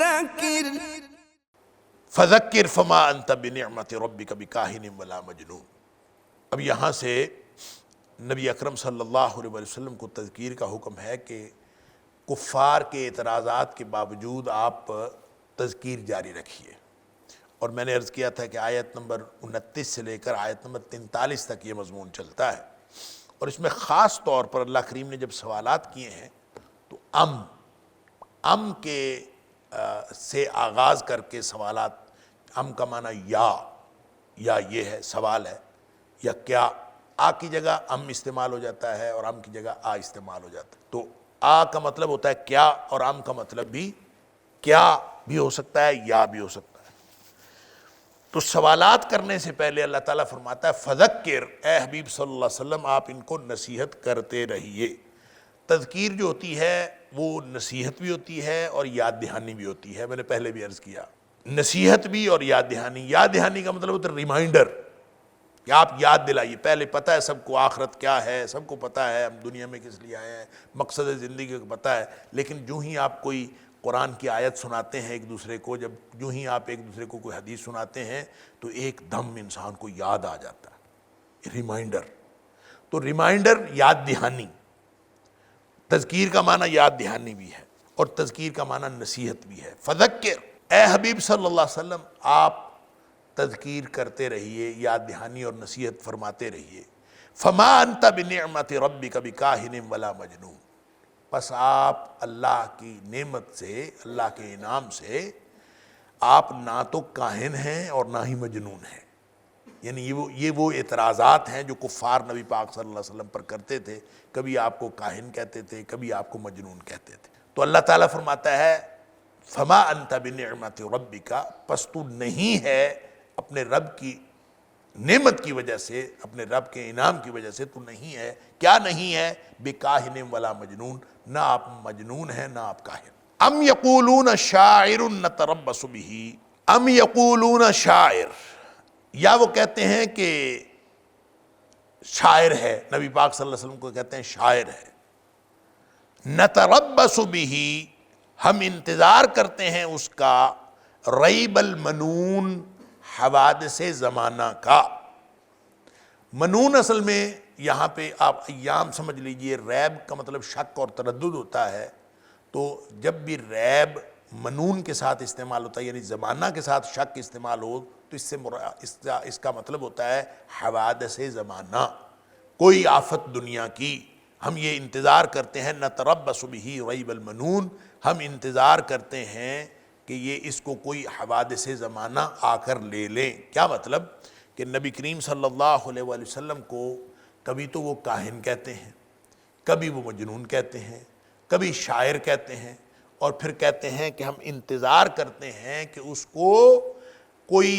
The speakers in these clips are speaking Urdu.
فذکر فذکر فما انت بنعمت ربک بکاہن ولا مجنون۔ اب یہاں سے نبی اکرم صلی اللہ علیہ وسلم کو تذکیر کا حکم ہے کہ کفار کے اعتراضات کے باوجود آپ تذکیر جاری رکھیے، اور میں نے عرض کیا تھا کہ آیت نمبر 29 سے لے کر آیت نمبر 43 تک یہ مضمون چلتا ہے، اور اس میں خاص طور پر اللہ کریم نے جب سوالات کیے ہیں تو ام کے سے آغاز کر کے سوالات، ام کا معنی یا یہ ہے، سوال ہے، یا کیا، آ کی جگہ ام استعمال ہو جاتا ہے اور ام کی جگہ آ استعمال ہو جاتا ہے، تو آ کا مطلب ہوتا ہے کیا، اور ام کا مطلب بھی کیا بھی ہو سکتا ہے، یا بھی ہو سکتا ہے۔ تو سوالات کرنے سے پہلے اللہ تعالیٰ فرماتا ہے فذکر، اے حبیب صلی اللہ علیہ وسلم آپ ان کو نصیحت کرتے رہیے۔ تذکیر جو ہوتی ہے وہ نصیحت بھی ہوتی ہے اور یاد دہانی بھی ہوتی ہے، میں نے پہلے بھی عرض کیا، نصیحت بھی اور یاد دہانی کا مطلب ہوتا ہے ریمائنڈر، کہ آپ یاد دلائیے۔ پہلے پتہ ہے سب کو آخرت کیا ہے، سب کو پتہ ہے ہم دنیا میں کس لیے آئے ہیں، مقصد زندگی کو پتہ ہے، لیکن جو ہی آپ کوئی قرآن کی آیت سناتے ہیں ایک دوسرے کو، جو ہی آپ ایک دوسرے کو کوئی حدیث سناتے ہیں تو ایک دم انسان کو یاد آ جاتا ہے، ریمائنڈر۔ تو ریمائنڈر، یاد دہانی، تذکیر کا معنی یاد دہانی بھی ہے اور تذکیر کا معنی نصیحت بھی ہے۔ فذکر، اے حبیب صلی اللہ علیہ وسلم آپ تذکیر کرتے رہیے، یاد دہانی اور نصیحت فرماتے رہیے۔ فما انت بنعمت ربک بکاہن ولا مجنون، پس آپ اللہ کی نعمت سے، اللہ کے انعام سے آپ نہ تو کاہن ہیں اور نہ ہی مجنون ہیں۔ یعنی یہ وہ اعتراضات ہیں جو کفار نبی پاک صلی اللہ علیہ وسلم پر کرتے تھے، کبھی آپ کو کاہن کہتے تھے، کبھی آپ کو مجنون کہتے تھے۔ تو اللہ تعالیٰ فرماتا ہے فما انت بنعمت ربک، پس تو نہیں ہے اپنے رب کی نعمت کی وجہ سے، اپنے رب کے انعام کی وجہ سے تو نہیں ہے، کیا نہیں ہے، بکاہن ولا مجنون، نہ آپ مجنون ہیں نہ آپ کاہن۔ ام یقولون شاعر نتربص بہ، ام یقولون شاعر، یا وہ کہتے ہیں کہ شاعر ہے، نبی پاک صلی اللہ علیہ وسلم کو کہتے ہیں شاعر ہے۔ نتربص بہ، ہم انتظار کرتے ہیں اس کا، ریب المنون، حوادث زمانہ کا۔ منون اصل میں یہاں پہ آپ ایام سمجھ لیجئے، ریب کا مطلب شک اور تردد ہوتا ہے، تو جب بھی ریب منون کے ساتھ استعمال ہوتا ہے، یعنی زمانہ کے ساتھ شک استعمال ہو، تو اس کا مطلب ہوتا ہے حوادث زمانہ، کوئی آفت دنیا کی۔ ہم یہ انتظار کرتے ہیں، نتربص بہ ریب المنون، ہم انتظار کرتے ہیں کہ یہ اس کو کوئی حوادث زمانہ آ کر لے لیں۔ کیا مطلب؟ کہ نبی کریم صلی اللہ علیہ وآلہ وسلم کو کبھی تو وہ کاہن کہتے ہیں، کبھی وہ مجنون کہتے ہیں، کبھی شاعر کہتے ہیں، اور پھر کہتے ہیں کہ ہم انتظار کرتے ہیں کہ اس کو کوئی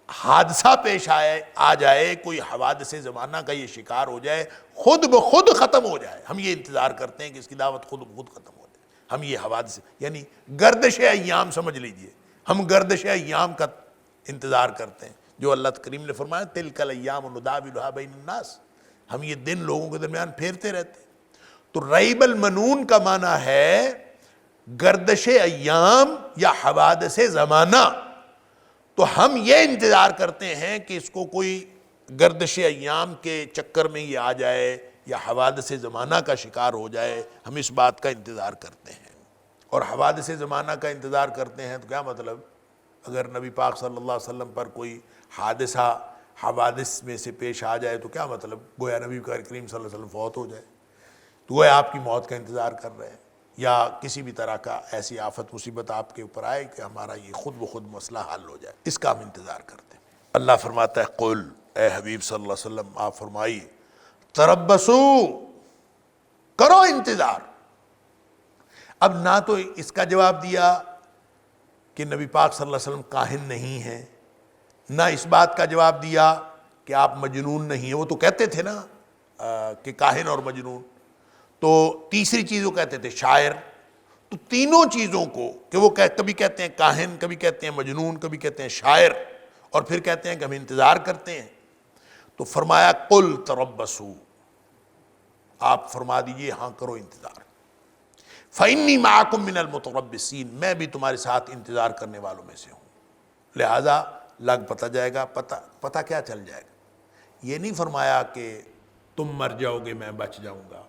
حادثہ پیش آ جائے، کوئی حوادث زمانہ کا یہ شکار ہو جائے، خود بخود ختم ہو جائے۔ ہم یہ انتظار کرتے ہیں کہ اس کی دعوت خود بخود ختم ہو جائے۔ ہم یہ حوادث، یعنی گردش ایام سمجھ لیجئے، ہم گردش ایام کا انتظار کرتے ہیں، جو اللہ کریم نے فرمایا تلک الایام نداولها بین الناس، ہم یہ دن لوگوں کے درمیان پھیرتے رہتے ہیں۔ تو ریب المنون کا معنی ہے گردش ایام یا حوادث زمانہ، تو ہم یہ انتظار کرتے ہیں کہ اس کو کوئی گردش ایام کے چکر میں یہ آ جائے یا حوادث زمانہ کا شکار ہو جائے، ہم اس بات کا انتظار کرتے ہیں۔ اور حوادث زمانہ کا انتظار کرتے ہیں تو کیا مطلب؟ اگر نبی پاک صلی اللہ علیہ وسلم پر کوئی حادثہ حوادث میں سے پیش آ جائے تو کیا مطلب؟ گویا نبی کریم صلی اللہ علیہ وسلم فوت ہو جائے، تو گویا آپ کی موت کا انتظار کر رہے ہیں، یا کسی بھی طرح کا ایسی آفت مصیبت آپ کے اوپر آئے کہ ہمارا یہ خود بخود مسئلہ حل ہو جائے، اس کا ہم انتظار کرتے ہیں۔ اللہ فرماتا ہے قل، اے حبیب صلی اللہ علیہ وسلم آپ فرمائیے، تربصوا، کرو انتظار۔ اب نہ تو اس کا جواب دیا کہ نبی پاک صلی اللہ علیہ وسلم کاہن نہیں ہیں، نہ اس بات کا جواب دیا کہ آپ مجنون نہیں ہیں، وہ تو کہتے تھے نا کہ کاہن اور مجنون، تو تیسری چیز وہ کہتے تھے شاعر۔ تو تینوں چیزوں کو کہ وہ کبھی کہتے ہیں کاہن، کبھی کہتے ہیں مجنون، کبھی کہتے ہیں شاعر، اور پھر کہتے ہیں کہ ہم انتظار کرتے ہیں، تو فرمایا قل تربصوا، آپ فرما دیجئے ہاں کرو انتظار۔ فَإِنِّي مَعَكُم مِّنَ الْمُتَرَبِّصِينَ، میں بھی تمہارے ساتھ انتظار کرنے والوں میں سے ہوں۔ لہٰذا لگ پتہ جائے گا، پتہ کیا چل جائے گا۔ یہ نہیں فرمایا کہ تم مر جاؤ گے میں بچ جاؤں گا،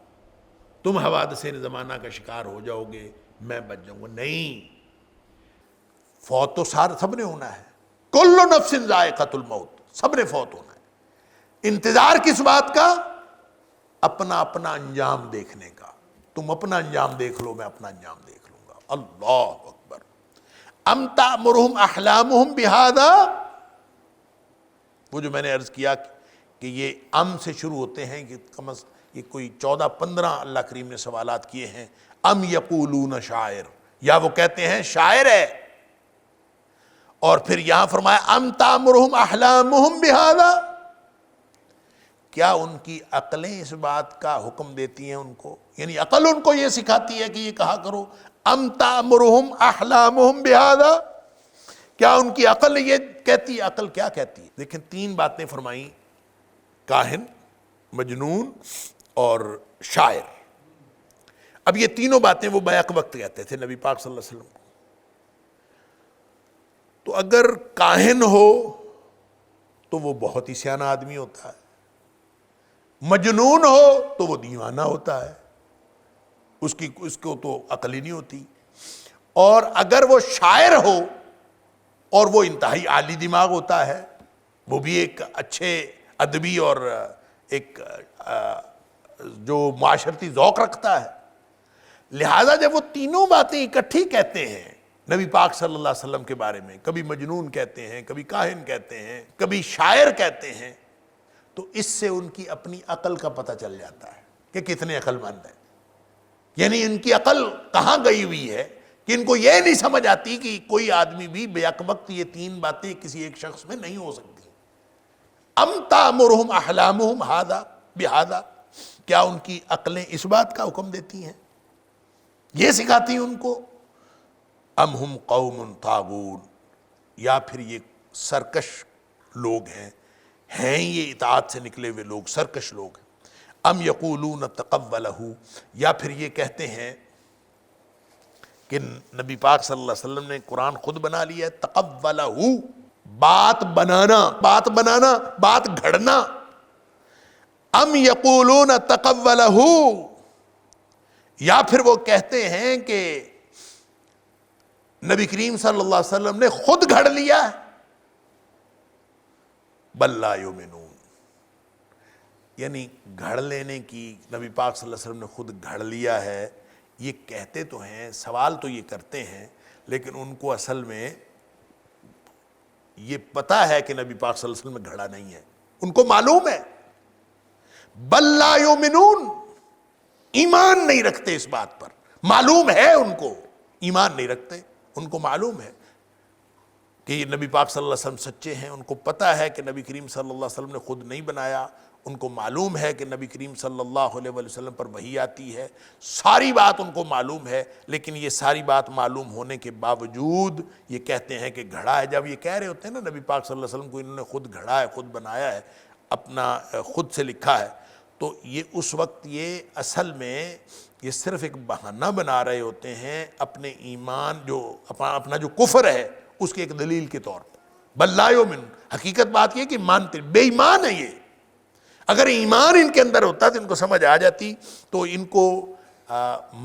تم حوادث زمانہ کا شکار ہو جاؤ گے میں بچ جاؤں گا، نہیں، فوت تو سب نے ہونا ہے، کل نفس ذائقۃ الموت، سب نے فوت ہونا ہے۔ انتظار کس بات کا؟ اپنا اپنا انجام دیکھنے کا۔ تم اپنا انجام دیکھ لو، میں اپنا انجام دیکھ لوں گا۔ اللہ اکبر۔ ام تأمرہم احلامہم بہذا، وہ جو میں نے عرض کیا کہ یہ ام سے شروع ہوتے ہیں، کہ کم از یہ کوئی 14-15 اللہ کریم نے سوالات کیے ہیں۔ ام یقولون شاعر، یا وہ کہتے ہیں شاعر ہے، اور پھر یہاں فرمایا ام تأمرہم احلامہم بہذا، کیا ان کی عقلیں اس بات کا حکم دیتی ہیں ان کو، یعنی عقل ان کو یہ سکھاتی ہے کہ یہ کہا کرو، ام تأمرہم احلامہم بہذا، کیا ان کی عقل یہ کہتی ہے؟ عقل کیا کہتی ہے؟ لیکن 3 باتیں فرمائیں، کاہن، مجنون اور شاعر۔ اب یہ تینوں باتیں وہ بیک وقت کہتے تھے نبی پاک صلی اللہ علیہ وسلم کو۔ تو اگر کاہن ہو تو وہ بہت ہی سیانہ آدمی ہوتا ہے، مجنون ہو تو وہ دیوانہ ہوتا ہے، اس کو تو عقل ہی نہیں ہوتی، اور اگر وہ شاعر ہو اور وہ انتہائی عالی دماغ ہوتا ہے، وہ بھی ایک اچھے ادبی اور ایک جو معاشرتی ذوق رکھتا ہے، لہذا جب وہ تینوں باتیں اکٹھی کہتے ہیں نبی پاک صلی اللہ علیہ وسلم کے بارے میں، کبھی مجنون کہتے ہیں، کبھی کاہن کہتے ہیں، کبھی شاعر کہتے ہیں، تو اس سے ان کی اپنی عقل کا پتہ چل جاتا ہے کہ کتنے عقل مند ہیں۔ یعنی ان کی عقل کہاں گئی ہوئی ہے کہ ان کو یہ نہیں سمجھ آتی کہ کوئی آدمی بھی بیک وقت یہ 3 باتیں کسی ایک شخص میں نہیں ہو سکتی۔ ام تأمرہم احلامہم ھذا بھذا، کیا ان کی عقلیں اس بات کا حکم دیتی ہیں، یہ سکھاتی ہیں ان کو؟ ام ہم قوم طاغون، یا پھر یہ سرکش لوگ ہیں یہ اطاعت سے نکلے ہوئے لوگ، سرکش لوگ ہیں۔ ام یقولون تقولہ، یا پھر یہ کہتے ہیں کہ نبی پاک صلی اللہ علیہ وسلم نے قرآن خود بنا لیا ہے، تقولہ، بات بنانا، بات گھڑنا۔ ام یقولون تقولہ، یا پھر وہ کہتے ہیں کہ نبی کریم صلی اللہ علیہ وسلم نے خود گھڑ لیا ہے۔ بل لا یؤمنون، یعنی گھڑ لینے کی، نبی پاک صلی اللہ علیہ وسلم نے خود گھڑ لیا ہے، یہ کہتے تو ہیں، سوال تو یہ کرتے ہیں، لیکن ان کو اصل میں یہ پتہ ہے کہ نبی پاک صلی اللہ علیہ وسلم نے گھڑا نہیں ہے، ان کو معلوم ہے۔ بل لا یؤمنون، ایمان نہیں رکھتے اس بات پر، معلوم ہے ان کو، ایمان نہیں رکھتے، ان کو معلوم ہے کہ یہ نبی پاک صلی اللہ علیہ وسلم سچے ہیں، ان کو پتہ ہے کہ نبی کریم صلی اللہ علیہ وسلم نے خود نہیں بنایا، ان کو معلوم ہے کہ نبی کریم صلی اللہ علیہ وسلم پر وحی آتی ہے، ساری بات ان کو معلوم ہے، لیکن یہ ساری بات معلوم ہونے کے باوجود یہ کہتے ہیں کہ گھڑا ہے۔ جب یہ کہہ رہے ہوتے ہیں نا نبی پاک صلی اللہ علیہ وسلم کو انہوں نے خود گھڑا ہے، خود بنایا ہے، اپنا خود سے لکھا ہے، تو یہ اس وقت یہ اصل میں یہ صرف ایک بہانہ بنا رہے ہوتے ہیں اپنے ایمان، جو اپنا جو کفر ہے اس کے ایک دلیل کے طور پر۔ بل لا یؤمن، حقیقت بات یہ کہ مانتے، بے ایمان ہے یہ۔ اگر ایمان ان کے اندر ہوتا تو ان کو سمجھ آ جاتی، تو ان کو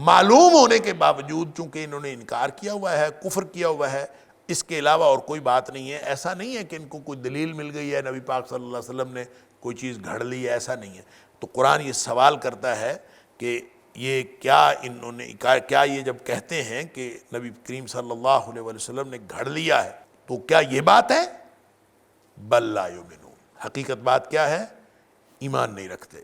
معلوم ہونے کے باوجود چونکہ انہوں نے انکار کیا ہوا ہے، کفر کیا ہوا ہے، اس کے علاوہ اور کوئی بات نہیں ہے۔ ایسا نہیں ہے کہ ان کو کوئی دلیل مل گئی ہے، نبی پاک صلی اللہ علیہ وسلم نے کوئی چیز گھڑ لی ہے، ایسا نہیں ہے۔ تو قرآن یہ سوال کرتا ہے کہ یہ کیا انہوں نے، کیا یہ جب کہتے ہیں کہ نبی کریم صلی اللہ علیہ وسلم نے گھڑ لیا ہے تو کیا یہ بات ہے؟ بل لا یؤمنون، حقیقت بات کیا ہے؟ ایمان نہیں رکھتے۔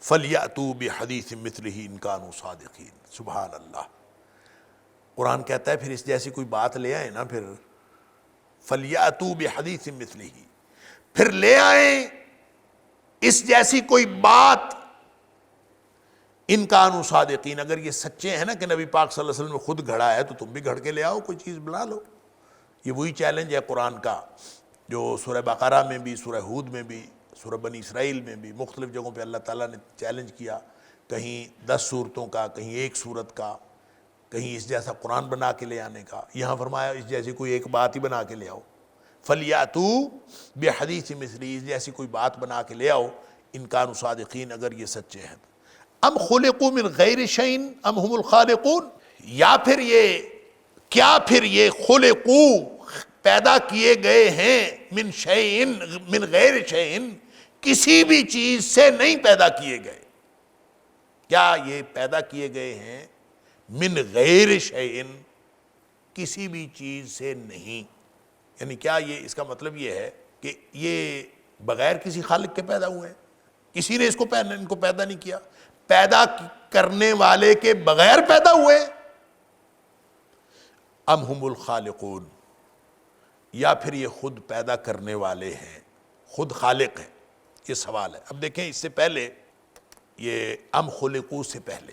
فَلْيَأْتُوا بِحَدِيثٍ مِثْلِهِ إِن كَانُوا صَادِقِينَ، سبحان اللہ۔ قرآن کہتا ہے پھر اس جیسی کوئی بات لے آئیں نا، پھر فَلْيَأْتُوا بِحَدِيثٍ مِثْلِهِ، پھر لے آئیں اس جیسی کوئی بات، ان کانوا صادقین، اگر یہ سچے ہیں نا کہ نبی پاک صلی اللہ علیہ وسلم نے خود گھڑا ہے تو تم بھی گھڑ کے لے آؤ، کوئی چیز بنا لو۔ یہ وہی چیلنج ہے قرآن کا جو سورہ بقرہ میں بھی، سورہ ہود میں بھی، سورہ بنی اسرائیل میں بھی، مختلف جگہوں پہ اللہ تعالیٰ نے چیلنج کیا کہیں 10 صورتوں کا، کہیں ایک صورت کا، کہیں اس جیسا قرآن بنا کے لے آنے کا. یہاں فرمایا اس جیسی کوئی ایک بات ہی بنا کے لے آؤ. فَلْيَأْتُوا بِحَدِيثٍ مِثْلِهِ، اس جیسی کوئی بات بنا کے لے آؤ ان کانوا صادقین، اگر یہ سچے ہیں. ام خلقوا من غیر شیء ام هم الخالقون، یا پھر یہ خلقوا پیدا کیے گئے ہیں من شیء من غیر شیء، کسی بھی چیز سے نہیں پیدا کیے گئے. کیا یہ پیدا کیے گئے ہیں من غیر شیء، کسی بھی چیز سے نہیں؟ یعنی کیا یہ اس کا مطلب یہ ہے کہ یہ بغیر کسی خالق کے پیدا ہوئے ہیں؟ کسی نے ان کو پیدا نہیں کیا، پیدا کرنے والے کے بغیر پیدا ہوئے؟ ام ہم الخالقون، یا پھر یہ خود پیدا کرنے والے ہیں، خود خالق ہیں؟ یہ سوال ہے. اب دیکھیں اس سے پہلے، یہ ام خلقو سے پہلے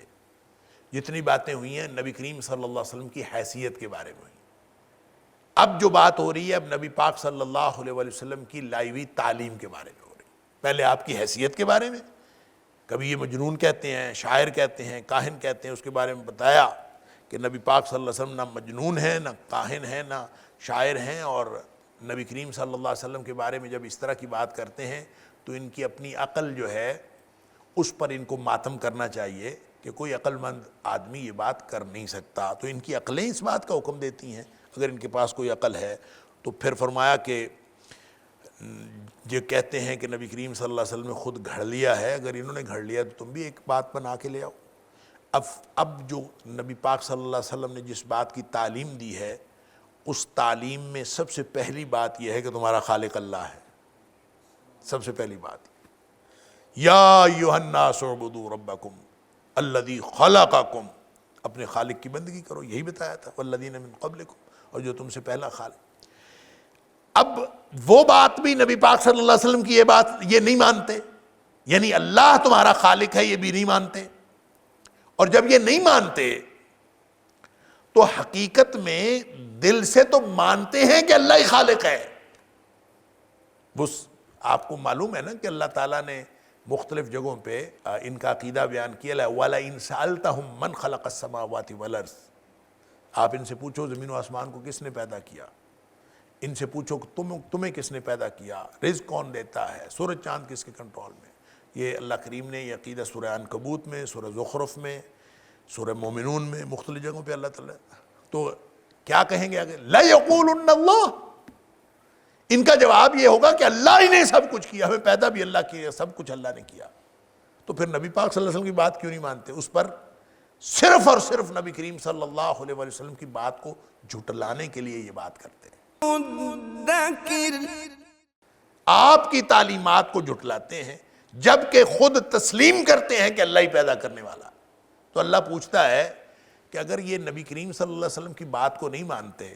جتنی باتیں ہوئی ہیں نبی کریم صلی اللہ علیہ وسلم کی حیثیت کے بارے میں ہوئی. اب جو بات ہو رہی ہے اب نبی پاک صلی اللہ علیہ وسلم کی لائی ہوئی تعلیم کے بارے میں ہو رہی ہے. پہلے آپ کی حیثیت کے بارے میں، کبھی یہ مجنون کہتے ہیں، شاعر کہتے ہیں، کاہن کہتے ہیں، اس کے بارے میں بتایا کہ نبی پاک صلی اللہ علیہ وسلم نہ مجنون ہیں، نہ کاہن ہیں، نہ شاعر ہیں. اور نبی کریم صلی اللہ علیہ وسلم کے بارے میں جب اس طرح کی بات کرتے ہیں تو ان کی اپنی عقل جو ہے اس پر ان کو ماتم کرنا چاہیے کہ کوئی عقل مند آدمی یہ بات کر نہیں سکتا. تو ان کی عقلیں اس بات کا حکم دیتی ہیں اگر ان کے پاس کوئی عقل ہے. تو پھر فرمایا کہ جو کہتے ہیں کہ نبی کریم صلی اللہ علیہ وسلم نے خود گھڑ لیا ہے، اگر انہوں نے گھڑ لیا تو تم بھی ایک بات بنا کے لے آؤ. اب جو نبی پاک صلی اللہ علیہ وسلم نے جس بات کی تعلیم دی ہے اس تعلیم میں سب سے پہلی بات یہ ہے کہ تمہارا خالق اللہ ہے. سب سے پہلی بات، یا ایھا الناس اعبدوا ربکم الذی خلقکم، اپنے خالق کی بندگی کرو، یہی بتایا تھا، والذین من قبلکم، اور جو تم سے پہلا خالق. اب وہ بات بھی نبی پاک صلی اللہ علیہ وسلم کی یہ بات یہ نہیں مانتے، یعنی اللہ تمہارا خالق ہے یہ بھی نہیں مانتے. اور جب یہ نہیں مانتے تو حقیقت میں دل سے تو مانتے ہیں کہ اللہ ہی خالق ہے. آپ کو معلوم ہے نا کہ اللہ تعالیٰ نے مختلف جگہوں پہ ان کا عقیدہ بیان کیا ہے، وَلَئِن سَأَلْتَهُم مَّنْ خَلَقَ السَّمَاوَاتِ وَالْأَرْضَ، آپ ان سے پوچھو زمین و آسمان کو کس نے پیدا کیا، ان سے پوچھو کہ تمہیں کس نے پیدا کیا، رزق کون دیتا ہے، سورج چاند کس کے کنٹرول میں. یہ اللہ کریم نے یہ عقیدہ سورہ عنکبوت میں، سورہ زخرف میں، سورہ مومنون میں، مختلف جگہوں پہ اللہ تعالیٰ. تو کیا کہیں گے آگے؟ لَيَقُولُنَّ اللَّهُ، ان کا جواب یہ ہوگا کہ اللہ ہی نے سب کچھ کیا، ہمیں پیدا بھی اللہ کیا، سب کچھ اللہ نے کیا. تو پھر نبی پاک صلی اللہ علیہ وسلم کی بات کیوں نہیں مانتے؟ اس پر صرف اور صرف نبی کریم صلی اللہ علیہ وسلم کی بات کو جھٹلانے کے لیے یہ بات کرتے ہیں. آپ کی تعلیمات کو جھٹلاتے ہیں جبکہ خود تسلیم کرتے ہیں کہ اللہ ہی پیدا کرنے والا. تو اللہ پوچھتا ہے کہ اگر یہ نبی کریم صلی اللہ علیہ وسلم کی بات کو نہیں مانتے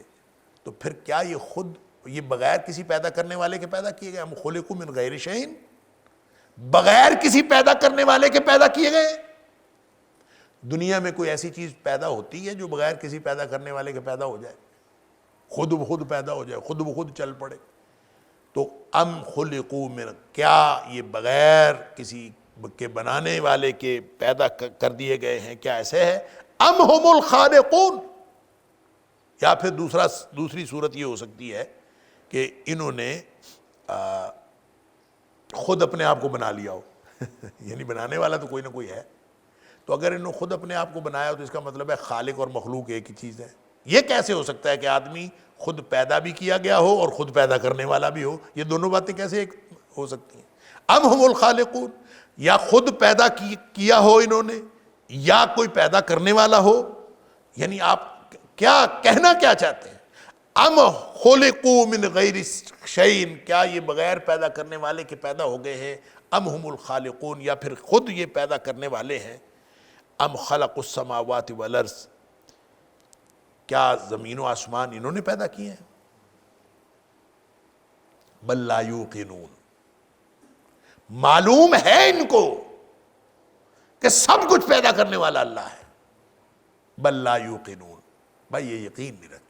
تو پھر کیا یہ بغیر کسی پیدا کرنے والے کے پیدا کیے گئے؟ ہم خلقوا من غیر شیء، بغیر کسی پیدا کرنے والے کے پیدا کیے گئے. دنیا میں کوئی ایسی چیز پیدا ہوتی ہے جو بغیر کسی پیدا کرنے والے کے پیدا ہو جائے، خود بخود پیدا ہو جائے، خود بخود چل پڑے؟ تو ام خلقوا من، کیا یہ بغیر کسی کے بنانے والے کے پیدا کر دیے گئے ہیں؟ کیا ایسے ہے؟ ام ہم الخالقون، یا پھر دوسری صورت یہ ہو سکتی ہے کہ انہوں نے خود اپنے آپ کو بنا لیا ہو یعنی بنانے والا تو کوئی نہ کوئی ہے. تو اگر انہوں نے خود اپنے آپ کو بنایا ہو تو اس کا مطلب ہے خالق اور مخلوق ایک ہی چیز ہے. یہ کیسے ہو سکتا ہے کہ آدمی خود پیدا بھی کیا گیا ہو اور خود پیدا کرنے والا بھی ہو؟ یہ دونوں باتیں کیسے ایک ہو سکتی ہیں؟ ام ہم الخالقون، یا خود پیدا کیا ہو انہوں نے یا کوئی پیدا کرنے والا ہو. یعنی آپ کیا کہنا کیا چاہتے ہیں؟ ام خلقوا من غیر شیء، کیا یہ بغیر پیدا کرنے والے کے پیدا ہو گئے ہیں؟ ام ہم الخالقون، یا پھر خود یہ پیدا کرنے والے ہیں؟ ام خلقوا السماوات والارض، کیا زمین و آسمان انہوں نے پیدا کیے ہیں؟ بل لا یوقنون، معلوم ہے ان کو کہ سب کچھ پیدا کرنے والا اللہ ہے. بل لا یوقنون، بھائی یہ یقین نہیں رکھتے.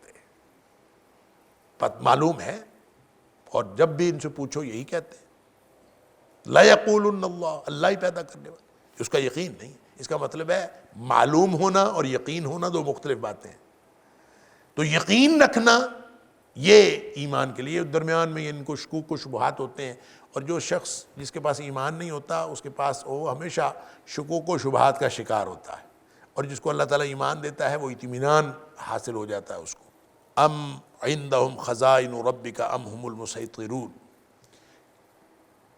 معلوم ہے، اور جب بھی ان سے پوچھو یہی کہتے ہیں لا یقولن اللہ، اللہ ہی پیدا کرنے والا. اس کا یقین نہیں. اس کا مطلب ہے معلوم ہونا اور یقین ہونا دو مختلف باتیں ہیں. تو یقین رکھنا یہ ایمان کے لیے، درمیان میں ان کو شکوک و شبہات ہوتے ہیں، اور جو شخص جس کے پاس ایمان نہیں ہوتا اس کے پاس وہ ہمیشہ شکوک و شبہات کا شکار ہوتا ہے، اور جس کو اللہ تعالیٰ ایمان دیتا ہے وہ اطمینان حاصل ہو جاتا ہے اس کو. ام عندہم خزائن ربک ام ہم المسیطرون،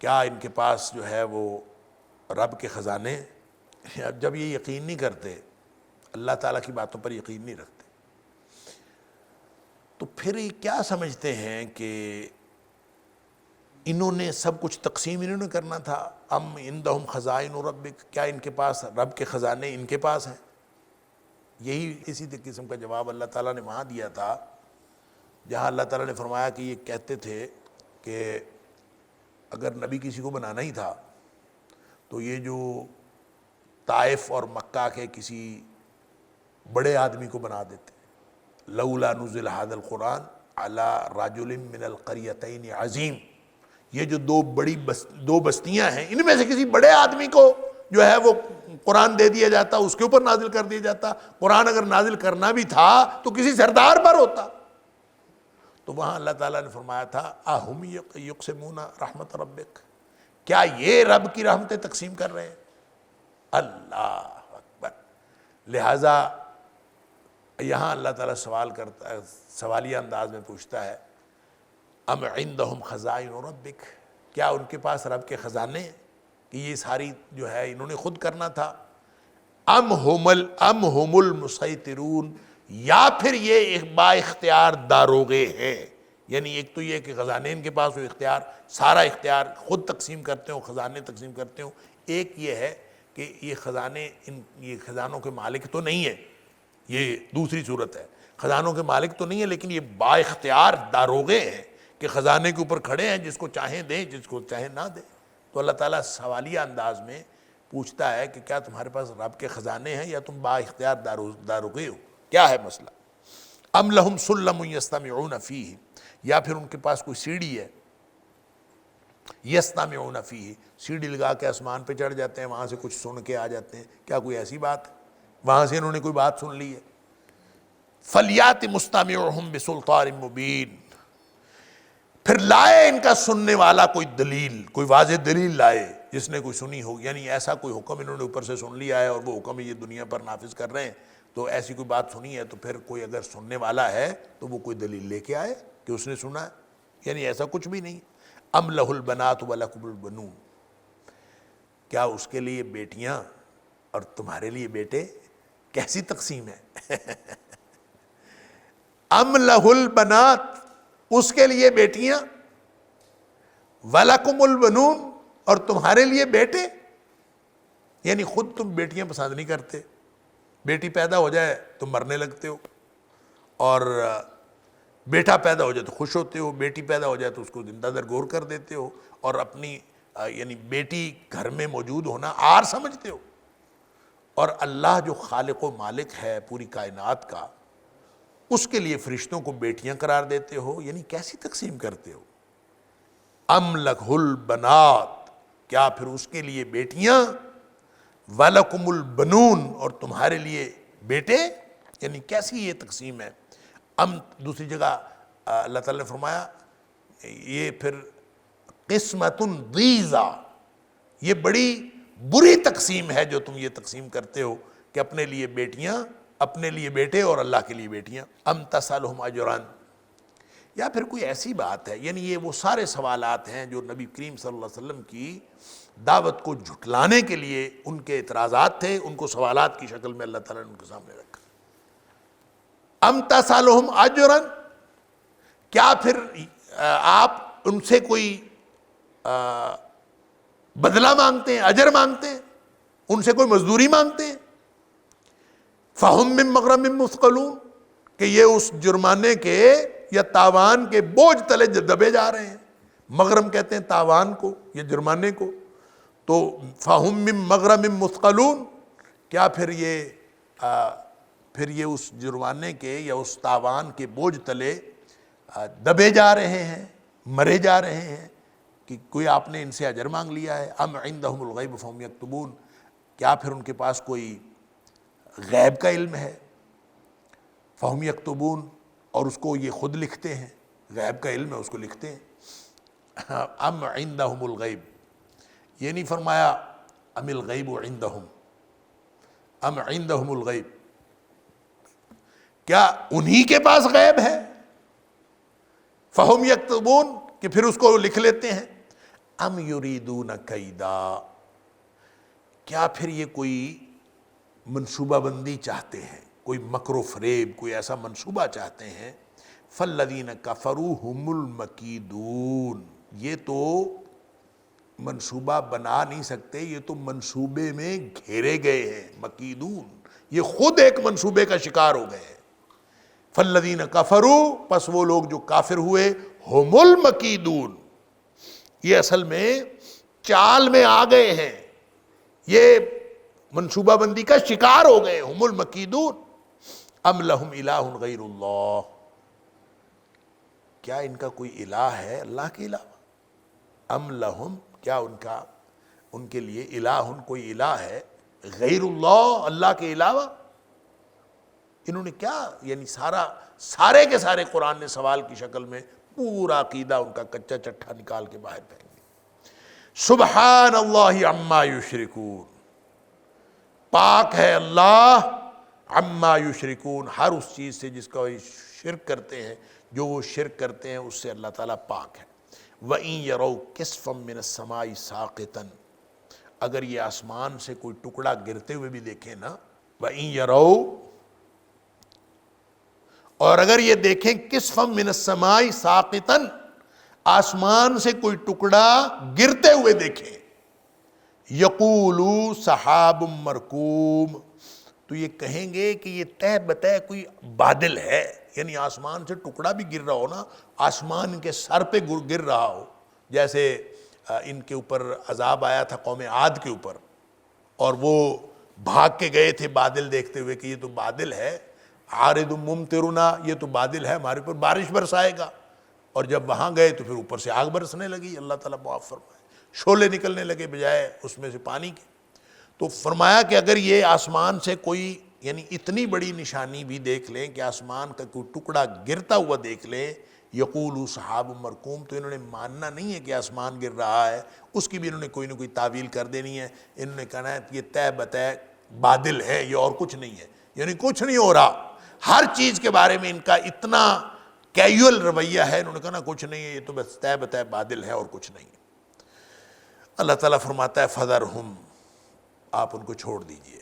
کیا ان کے پاس جو ہے وہ رب کے خزانے. اب جب یہ یقین نہیں کرتے، اللہ تعالیٰ کی باتوں پر یقین نہیں رکھتے، تو پھر یہ کیا سمجھتے ہیں کہ انہوں نے سب کچھ تقسیم انہوں نے کرنا تھا. ام عندہم خزائن ربک، کیا ان کے پاس رب کے خزانے ان کے پاس ہیں. یہی اسی قسم کا جواب اللہ تعالیٰ نے وہاں دیا تھا جہاں اللہ تعالیٰ نے فرمایا کہ یہ کہتے تھے کہ اگر نبی کسی کو بنانا ہی تھا تو یہ جو طائف اور مکہ کے کسی بڑے آدمی کو بنا دیتے. لولا نزل هذا القرآن على رجل من القريتين عظیم، یہ جو دو بستیاں ہیں ان میں سے کسی بڑے آدمی کو جو ہے وہ قرآن دے دیا جاتا، اس کے اوپر نازل کر دیا جاتا. قرآن اگر نازل کرنا بھی تھا تو کسی سردار پر ہوتا. تو وہاں اللہ تعالیٰ نے فرمایا تھا اہم یقسمون رحمت ربک، کیا یہ رب کی رحمتیں تقسیم کر رہے ہیں. اللہ اکبر. لہٰذا یہاں اللہ تعالیٰ سوال کرتا ہے، سوالیہ انداز میں پوچھتا ہے ام عندہم خزائن ربک، کیا ان کے پاس رب کے خزانے ہیں کہ یہ ساری جو ہے انہوں نے خود کرنا تھا. ام ہم المسیطرون، یا پھر یہ ایک با اختیار داروغے ہیں. یعنی ایک تو یہ کہ خزانے ان کے پاس وہ اختیار، سارا اختیار خود تقسیم کرتے ہوں، خزانے تقسیم کرتے ہوں. ایک یہ ہے کہ یہ خزانے یہ خزانوں کے مالک تو نہیں ہے، یہ دوسری صورت ہے. خزانوں کے مالک تو نہیں ہے لیکن یہ با اختیار داروغے ہیں کہ خزانے کے اوپر کھڑے ہیں، جس کو چاہیں دیں، جس کو چاہیں نہ دیں. تو اللہ تعالیٰ سوالیہ انداز میں پوچھتا ہے کہ کیا تمہارے پاس رب کے خزانے ہیں یا تم با اختیار داروغے ہو، کیا ہے مسئلہ. ام لہم سلم یستمعون فیہ، یا پھر ان کے پاس کوئی سیڑھی ہے یستمعون فیہ، سیڑھی لگا کے آسمان پہ چڑھ جاتے ہیں، وہاں سے کچھ سن کے آ جاتے ہیں. کیا کوئی ایسی بات ہے؟ وہاں سے انہوں نے کوئی بات سن لی ہے. فلیات مستمعہم بسلطان مبین، پھر لائے ان کا سننے والا کوئی دلیل، کوئی واضح دلیل لائے جس نے کوئی سنی ہو. یعنی ایسا کوئی حکم انہوں نے اوپر سے سن لیا ہے اور وہ حکم یہ دنیا پر نافذ کر رہے ہیں، تو ایسی کوئی بات سنی ہے تو پھر کوئی اگر سننے والا ہے تو وہ کوئی دلیل لے کے آئے کہ اس نے سنا ہے. یعنی ایسا کچھ بھی نہیں. ام لہ البنات ولکم البنون، کیا اس کے لیے بیٹیاں اور تمہارے لیے بیٹے. کیسی تقسیم ہے. ام لہ البنات، اس کے لیے بیٹیاں، وَلَكُمُ الْبَنُونَ، اور تمہارے لیے بیٹے. یعنی خود تم بیٹیاں پسند نہیں کرتے، بیٹی پیدا ہو جائے تو مرنے لگتے ہو، اور بیٹا پیدا ہو جائے تو خوش ہوتے ہو، بیٹی پیدا ہو جائے تو اس کو زندہ درگور کر دیتے ہو، اور اپنی یعنی بیٹی گھر میں موجود ہونا عار سمجھتے ہو. اور اللہ جو خالق و مالک ہے پوری کائنات کا، اس کے لیے فرشتوں کو بیٹیاں قرار دیتے ہو. یعنی کیسی تقسیم کرتے ہو. ام لہ البنات، کیا پھر اس کے لیے بیٹیاں، وَلَكُمُ الْبَنُونَ، اور تمہارے لیے بیٹے. یعنی کیسی یہ تقسیم ہے. دوسری جگہ اللہ تعالیٰ نے فرمایا یہ پھر قسمۃ ضیزہ، یہ بڑی بری تقسیم ہے جو تم یہ تقسیم کرتے ہو کہ اپنے لیے بیٹیاں، اپنے لیے بیٹے اور اللہ کے لیے بیٹیاں. ام تسألہم اجرا، یا پھر کوئی ایسی بات ہے. یعنی یہ وہ سارے سوالات ہیں جو نبی کریم صلی اللہ علیہ وسلم کی دعوت کو جھٹلانے کے لیے ان کے اعتراضات تھے، ان کو سوالات کی شکل میں اللہ تعالیٰ نے ان کے سامنے رکھا. ام تسألہم اجرا، کیا پھر آپ ان سے کوئی بدلہ مانگتے ہیں، اجر مانگتے ہیں، ان سے کوئی مزدوری مانگتے ہیں. فہم من مغرم مثقلون، کہ یہ اس جرمانے کے یا تاوان کے بوجھ تلے دبے جا رہے ہیں. مغرم کہتے ہیں تاوان کو یا جرمانے کو. تو فہم من مغرم مثقلون، کیا پھر یہ اس جرمانے کے یا اس تاوان کے بوجھ تلے دبے جا رہے ہیں، مرے جا رہے ہیں کہ کوئی آپ نے ان سے اجر مانگ لیا ہے. ام عندہم الغیب فہم یکتبون، کیا پھر ان کے پاس کوئی غیب کا علم ہے؟ فہم یکتبون، اور اس کو یہ خود لکھتے ہیں، غیب کا علم ہے اس کو لکھتے ہیں۔ ام عندہم الغیب، یہ نہیں فرمایا ام الغیب عندہم، ام عندہم الغیب، کیا انہی کے پاس غیب ہے؟ فہم یکتبون، کہ پھر اس کو لکھ لیتے ہیں۔ ام یریدون کیدا، کیا پھر یہ کوئی منصوبہ بندی چاہتے ہیں، کوئی مکر و فریب، کوئی ایسا منصوبہ چاہتے ہیں؟ فالذین کفروا هم المکیدون، یہ تو منصوبہ بنا نہیں سکتے، یہ تو منصوبے میں گھیرے گئے ہیں۔ مکیدون، یہ خود ایک منصوبے کا شکار ہو گئے ہیں۔ فالذین کفروا، پس وہ لوگ جو کافر ہوئے، هم المکیدون، یہ اصل میں چال میں آ گئے ہیں، یہ منصوبہ بندی کا شکار ہو گئے، هم المکیدون۔ ام لہم الہ غیر اللہ، کیا ان کا کوئی الہ ہے اللہ کے علاوہ؟ ام لہم، کیا ان کے لیے الہ، کوئی الہ ہے غیر اللہ، اللہ کے علاوہ؟ انہوں نے کیا، یعنی سارے کے سارے قرآن نے سوال کی شکل میں پورا عقیدہ ان کا کچا چٹھا نکال کے باہر پھینک دیا۔ سبحان اللہ عما یشرکون، پاک ہے اللہ عما یشرکون، ہر اس چیز سے جس کا وہ شرک کرتے ہیں، جو وہ شرک کرتے ہیں اس سے اللہ تعالیٰ پاک ہے۔ وَإِن يَرَوْا كِسْفًا مِّنَ السَّمَاءِ سَاقِطًا، اگر یہ آسمان سے کوئی ٹکڑا گرتے ہوئے بھی دیکھیں نا، وَإِن يَرَوْا، اور اگر یہ دیکھیں كِسْفًا مِّنَ السَّمَاءِ سَاقِطًا، آسمان سے کوئی ٹکڑا گرتے ہوئے دیکھیں، يَقُولُوا سَحَابٌ مَّرْكُومٌ، تو یہ کہیں گے کہ یہ تہ بتہ کوئی بادل ہے، یعنی آسمان سے ٹکڑا بھی گر رہا ہو نا، آسمان کے سر پہ گر رہا ہو، جیسے ان کے اوپر عذاب آیا تھا قوم عاد کے اوپر، اور وہ بھاگ کے گئے تھے بادل دیکھتے ہوئے کہ یہ تو بادل ہے، عارض ممطرنا، یہ تو بادل ہے ہمارے اوپر بارش برسائے گا، اور جب وہاں گئے تو پھر اوپر سے آگ برسنے لگی، اللہ تعالیٰ معاف فرمائے، شعلے نکلنے لگے بجائے اس میں سے پانی کے۔ تو فرمایا کہ اگر یہ آسمان سے کوئی، یعنی اتنی بڑی نشانی بھی دیکھ لیں کہ آسمان کا کوئی ٹکڑا گرتا ہوا دیکھ لیں، یقولوا سحاب مرکوم، تو انہوں نے ماننا نہیں ہے کہ آسمان گر رہا ہے، اس کی بھی انہوں نے کوئی نہ کوئی تعویل کر دینی ہے، انہوں نے کہنا ہے یہ طے بطے بادل ہے، یہ اور کچھ نہیں ہے، یعنی کچھ نہیں ہو رہا، ہر چیز کے بارے میں ان کا اتنا کیجول رویہ ہے، انہوں نے کہا کچھ نہیں ہے، یہ تو بس طے بطے بادل ہے اور کچھ نہیں ہے۔ اللہ تعالیٰ فرماتا ہے فذرہم، آپ ان کو چھوڑ دیجئے،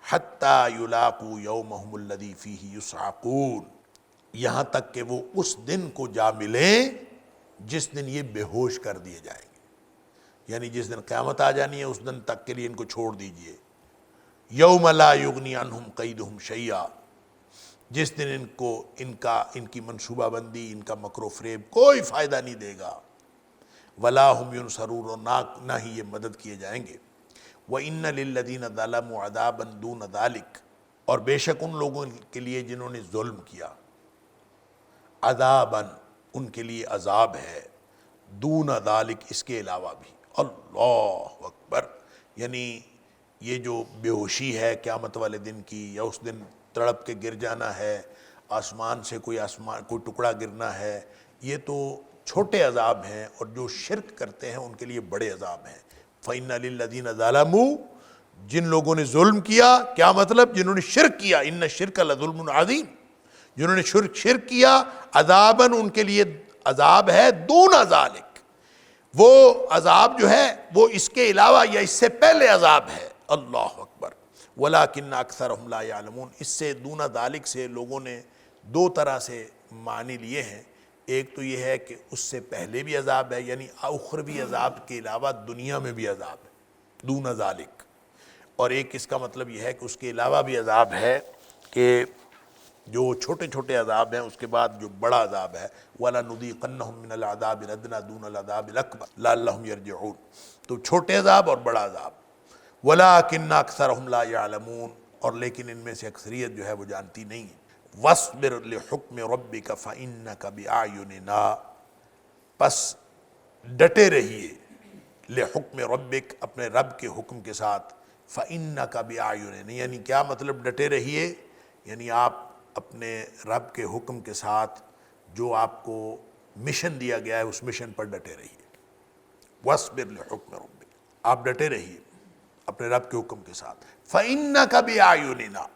حتیٰ یلاقوا یومہم الذی فیہ یصعقون، یہاں تک کہ وہ اس دن کو جا ملیں جس دن یہ بے ہوش کر دیے جائیں گے، یعنی جس دن قیامت آ جانی ہے اس دن تک کے لیے ان کو چھوڑ دیجئے۔ یوم لا یغنی عنہم قیدہم شیئا، جس دن ان کی منصوبہ بندی، ان کا مکر و فریب کوئی فائدہ نہیں دے گا، ولا ہم ینصرون، اور نہ ہی یہ مدد کیے جائیں گے۔ وَإِنَّ لِلَّذِينَ ظَلَمُوا عَذَابًا دُونَ ذَلِكَ، اور بے شک ان لوگوں کے لیے جنہوں نے ظلم کیا، عذابًا، ان کے لیے عذاب ہے، دون ذالک، اس کے علاوہ بھی۔ اللہ اکبر، یعنی یہ جو بے ہوشی ہے قیامت والے دن کی، یا اس دن تڑپ کے گر جانا ہے، آسمان سے کوئی ٹکڑا گرنا ہے، یہ تو چھوٹے عذاب ہیں، اور جو شرک کرتے ہیں ان کے لیے بڑے عذاب ہیں۔ فَإِنَّ لِلَّذِينَ ظَلَمُوا، جن لوگوں نے ظلم کیا، کیا مطلب؟ جنہوں نے شرک کیا، اِنَّ الشِّرْكَ لَظُلْمٌ عَظِيمٌ، جنہوں نے شرک کیا، عذاباً، ان کے لیے عذاب ہے، دون ذالک، وہ عذاب جو ہے وہ اس کے علاوہ یا اس سے پہلے عذاب ہے۔ اللہ اکبر، وَلَٰكِنَّ أَكْثَرَهُمْ لَا يَعْلَمُونَ، اس سے دون ذالک سے لوگوں نے دو طرح سے معنی لیے ہیں، ایک تو یہ ہے کہ اس سے پہلے بھی عذاب ہے، یعنی اخروی عذاب کے علاوہ دنیا میں بھی عذاب ہے، دون ذالک، اور ایک اس کا مطلب یہ ہے کہ اس کے علاوہ بھی عذاب ہے، کہ جو چھوٹے چھوٹے عذاب ہیں اس کے بعد جو بڑا عذاب ہے، وَلَنُذِيقَنَّهُم مِّنَ الْعَذَابِ الْأَدْنَىٰ دُونَ الْعَذَابِ الْأَكْبَرِ لَعَلَّهُمْ يَرْجِعُونَ، تو چھوٹے عذاب اور بڑا عذاب۔ وَلَٰكِنَّ أَكْثَرَهُمْ لَا يَعْلَمُونَ، اور لیکن ان میں سے اکثریت جو ہے وہ جانتی نہیں ہے۔ وَاصْبِرْ لِحُكْمِ رَبِّكَ فَإِنَّكَ بِأَعْيُنِنَا، پس ڈٹے رہیے، لِحُكْمِ رَبِّكَ، اپنے رب کے حکم کے ساتھ، فَإِنَّكَ بِأَعْيُنِنَا، یعنی کیا مطلب ڈٹے رہیے، یعنی آپ اپنے رب کے حکم کے ساتھ جو آپ کو مشن دیا گیا ہے اس مشن پر ڈٹے رہیے۔ وَاصْبِرْ لِحُکْمِ رَبِّکَ، آپ ڈٹے رہیے اپنے رب کے حکم کے ساتھ۔ فَإِنَّكَ بِأَعْيُنِنَا،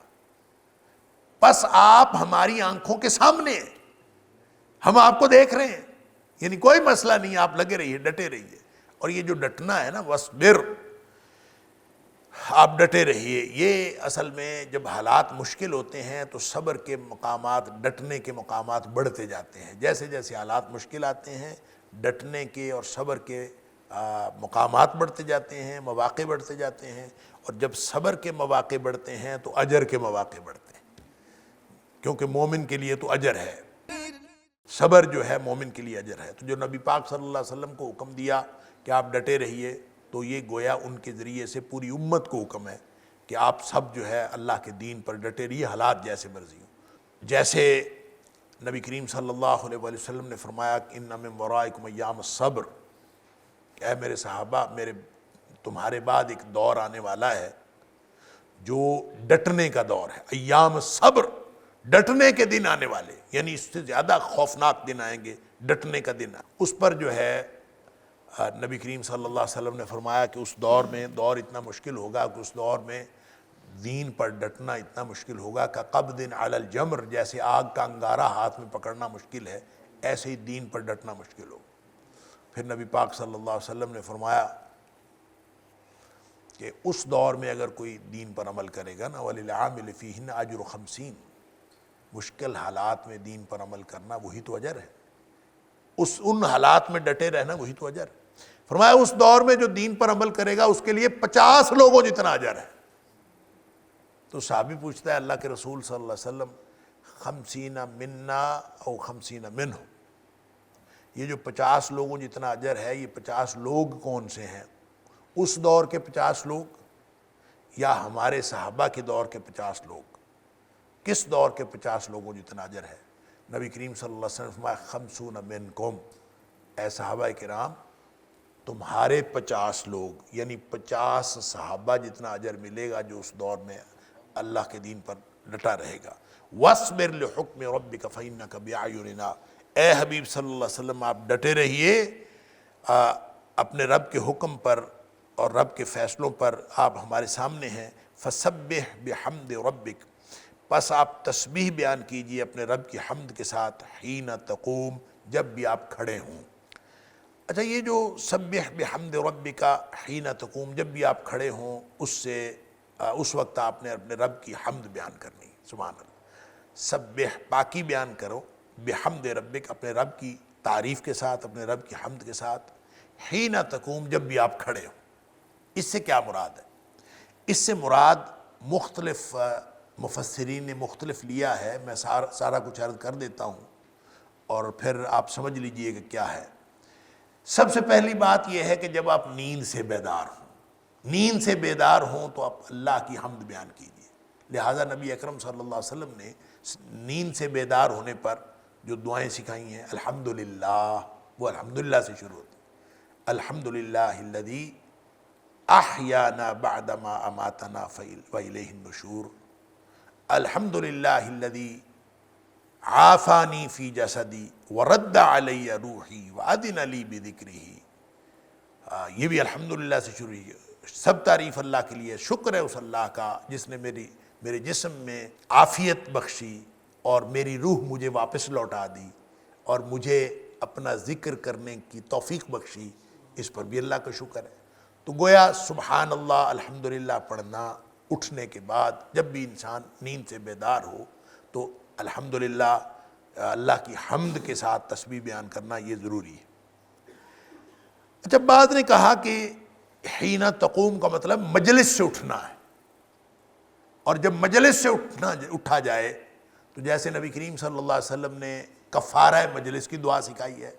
پس آپ ہماری آنکھوں کے سامنے ہیں، ہم آپ کو دیکھ رہے ہیں، یعنی کوئی مسئلہ نہیں، آپ لگے رہیے، ڈٹے رہیے۔ اور یہ جو ڈٹنا ہے نا، وَاصْبِرْ، آپ ڈٹے رہیے، یہ اصل میں جب حالات مشکل ہوتے ہیں تو صبر کے مقامات، ڈٹنے کے مقامات بڑھتے جاتے ہیں۔ جیسے جیسے حالات مشکل آتے ہیں، ڈٹنے کے اور صبر کے مقامات بڑھتے جاتے ہیں، مواقع بڑھتے جاتے ہیں، اور جب صبر کے مواقع بڑھتے ہیں تو اجر کے مواقع بڑھتے ہیں، کیونکہ مومن کے لیے تو اجر ہے، صبر جو ہے مومن کے لیے اجر ہے۔ تو جو نبی پاک صلی اللہ علیہ وسلم کو حکم دیا کہ آپ ڈٹے رہیے، تو یہ گویا ان کے ذریعے سے پوری امت کو حکم ہے کہ آپ سب جو ہے اللہ کے دین پر ڈٹے رہیے، حالات جیسے مرضی ہوں۔ جیسے نبی کریم صلی اللہ علیہ وآلہ وسلم نے فرمایا کہ ان من ورائکم ایام الصبر، کہ اے میرے صحابہ، تمہارے بعد ایک دور آنے والا ہے جو ڈٹنے کا دور ہے، ایام صبر، ڈٹنے کے دن آنے والے، یعنی اس سے زیادہ خوفناک دن آئیں گے، ڈٹنے کا دن۔ اس پر جو ہے نبی کریم صلی اللہ علیہ وسلم نے فرمایا کہ اس دور میں، دور اتنا مشکل ہوگا کہ اس دور میں دین پر ڈٹنا اتنا مشکل ہوگا کہ قبض علی الجمر، جیسے آگ کا انگارہ ہاتھ میں پکڑنا مشکل ہے، ایسے ہی دین پر ڈٹنا مشکل ہوگا۔ پھر نبی پاک صلی اللہ علیہ وسلم نے فرمایا کہ اس دور میں اگر کوئی دین پر عمل کرے گا نا، وَلِلْعَامِلِ فِيهِنَّ أَجْرُ 50، مشکل حالات میں دین پر عمل کرنا وہی تو اجر ہے، ان حالات میں ڈٹے رہنا وہی تو اجر ہے۔ فرمایا اس دور میں جو دین پر عمل کرے گا اس کے لیے 50 لوگوں جتنا اجر ہے۔ تو صحابی پوچھتا ہے اللہ کے رسول صلی اللہ علیہ وسلم، 50 منا او 50 منہ، یہ جو 50 لوگوں جتنا اجر ہے، یہ 50 لوگ کون سے ہیں؟ اس دور کے 50 لوگ یا ہمارے صحابہ کے دور کے 50 لوگ؟ کس دور کے 50 لوگوں جتنا اجر ہے؟ نبی کریم صلی اللہ علیہ وسلم فرمایا 50 منکم، اے صحابہ کرام تمہارے 50 لوگ، یعنی 50 صحابہ جتنا اجر ملے گا جو اس دور میں اللہ کے دین پر ڈٹا رہے گا۔ وَاصْبِرْ لِحُکْمِ رَبِّكَ فَإِنَّكَ بِأَعْيُنِنَا، اے حبیب صلی اللہ علیہ وسلم آپ ڈٹے رہیے اپنے رب کے حکم پر اور رب کے فیصلوں پر، آپ ہمارے سامنے ہیں۔ فَسَبِّحْ بِحَمْدِ رَبِّكَ، پس آپ تسبیح بیان کیجئے اپنے رب کی حمد کے ساتھ، حین تقوم، جب بھی آپ کھڑے ہوں۔ اچھا، یہ جو سبح بحمد ربک حین تقوم، جب بھی آپ کھڑے ہوں، اس وقت آپ نے اپنے رب کی حمد بیان کرنی، سبحان اللہ۔ سبح، پاکی بیان کرو، بحمد ربک، اپنے رب کی تعریف کے ساتھ، اپنے رب کی حمد کے ساتھ، حین تقوم، جب بھی آپ کھڑے ہوں۔ اس سے کیا مراد ہے؟ اس سے مراد مختلف مفسرین نے مختلف لیا ہے، میں سارا کچھ عرض کر دیتا ہوں اور پھر آپ سمجھ لیجئے کہ کیا ہے۔ سب سے پہلی بات یہ ہے کہ جب آپ نیند سے بیدار ہوں، نیند سے بیدار ہوں تو آپ اللہ کی حمد بیان کیجئے۔ لہٰذا نبی اکرم صلی اللہ علیہ وسلم نے نیند سے بیدار ہونے پر جو دعائیں سکھائی ہیں، الحمدللہ، وہ الحمدللہ سے شروع ہوتی ہیں۔ الحمدللہ الذی احیانا بعدما اماتنا والیہ النشور، الحمدللہ الذی عافانی فی جسدی ورد علی روحی وأذن لی بذکرہ، یہ بھی الحمدللہ سے شروع ہے۔ سب تعریف اللہ کے لیے، شکر ہے اس اللہ کا جس نے میرے جسم میں عافیت بخشی اور میری روح مجھے واپس لوٹا دی اور مجھے اپنا ذکر کرنے کی توفیق بخشی، اس پر بھی اللہ کا شکر ہے۔ تو گویا سبحان اللہ، الحمدللہ پڑھنا اٹھنے کے بعد، جب بھی انسان نیند سے بیدار ہو تو الحمدللہ اللہ کی حمد کے ساتھ تسبیح بیان کرنا یہ ضروری ہے۔ اچھا، بعض نے کہا کہ حین تقوم کا مطلب مجلس سے اٹھنا ہے، اور جب مجلس سے اٹھا جائے تو جیسے نبی کریم صلی اللہ علیہ وسلم نے کفارہ مجلس کی دعا سکھائی ہے،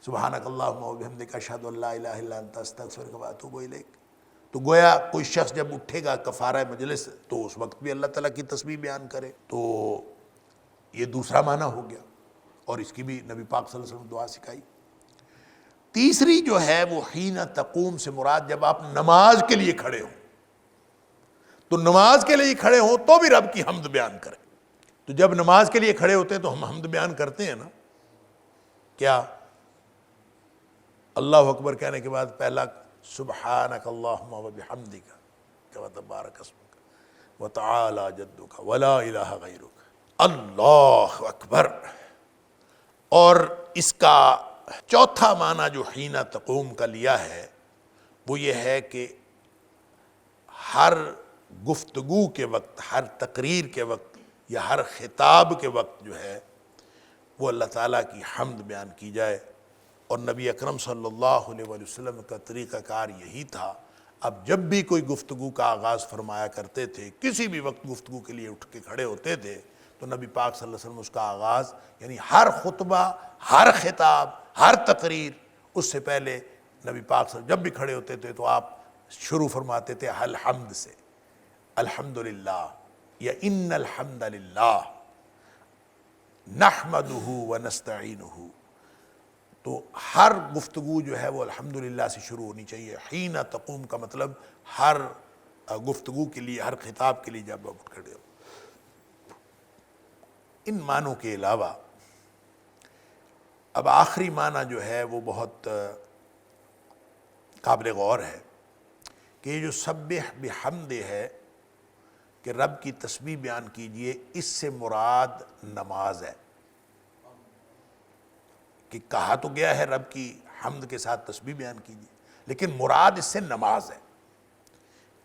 سبحانک اللہم وبحمدک اشہد ان لا الہ الا انت استغفرک واتوب الیک، تو گویا کوئی شخص جب اٹھے گا کفارہ مجلس تو اس وقت بھی اللہ تعالیٰ کی تسبیح بیان کرے، تو یہ دوسرا معنی ہو گیا، اور اس کی بھی نبی پاک صلی اللہ علیہ وسلم دعا سکھائی۔ تیسری جو ہے وہ حین تقوم سے مراد جب آپ نماز کے لیے کھڑے ہوں، تو نماز کے لیے کھڑے ہوں تو بھی رب کی حمد بیان کریں. تو جب نماز کے لیے کھڑے ہوتے ہیں تو ہم حمد بیان کرتے ہیں نا. کیا اللہ اکبر کہنے کے بعد پہلا سبحانک اللہم و بحمدک و تبارک اسمک و تعالی جدک ولا الہ غیرک، اللہ اکبر. اور اس کا چوتھا معنی جو حین تقوم کا لیا ہے وہ یہ ہے کہ ہر گفتگو کے وقت، ہر تقریر کے وقت یا ہر خطاب کے وقت جو ہے وہ اللہ تعالیٰ کی حمد بیان کی جائے. اور نبی اکرم صلی اللہ علیہ وآلہ وسلم کا طریقہ کار یہی تھا. اب جب بھی کوئی گفتگو کا آغاز فرمایا کرتے تھے، کسی بھی وقت گفتگو کے لیے اٹھ کے کھڑے ہوتے تھے، تو نبی پاک صلی اللہ علیہ وسلم اس کا آغاز، یعنی ہر خطبہ، ہر خطاب، ہر تقریر، اس سے پہلے نبی پاک صلی اللہ علیہ وسلم جب بھی کھڑے ہوتے تھے تو آپ شروع فرماتے تھے الحمد سے، الحمدللہ یا ان الحمد للہ نحمدہ ونستعینہ. تو ہر گفتگو جو ہے وہ الحمدللہ سے شروع ہونی چاہیے. حین تقوم کا مطلب ہر گفتگو کے لیے، ہر خطاب کے لیے جب آپ کھڑے ہو. ان معنوں کے علاوہ اب آخری معنی جو ہے وہ بہت قابل غور ہے کہ یہ جو سبح بحمد ہے کہ رب کی تسبیح بیان کیجئے، اس سے مراد نماز ہے. کہ کہا تو گیا ہے رب کی حمد کے ساتھ تسبیح بیان کیجئے، لیکن مراد اس سے نماز ہے.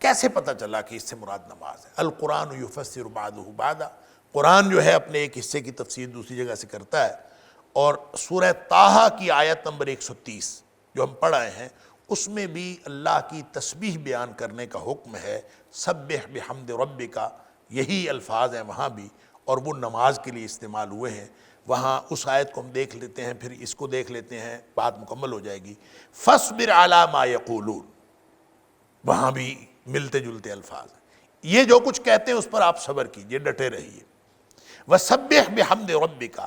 کیسے پتہ چلا کہ اس سے مراد نماز ہے؟ القرآن یفسر بعضہ بعضا، قرآن جو ہے اپنے ایک حصے کی تفسیر دوسری جگہ سے کرتا ہے. اور سورہ طٰہٰ کی آیت نمبر 130 جو ہم پڑھ آئے ہیں، اس میں بھی اللہ کی تسبیح بیان کرنے کا حکم ہے. سبح بحمد ربک، یہی الفاظ ہیں وہاں بھی، اور وہ نماز کے لیے استعمال ہوئے ہیں. وہاں اس آیت کو ہم دیکھ لیتے ہیں، پھر اس کو دیکھ لیتے ہیں، بات مکمل ہو جائے گی. فاصبر علی ما یقولون، وہاں بھی ملتے جلتے الفاظ ہیں. یہ جو کچھ کہتے ہیں اس پر آپ صبر کیجئے، ڈٹے رہیے. وسبح بحمد ربک،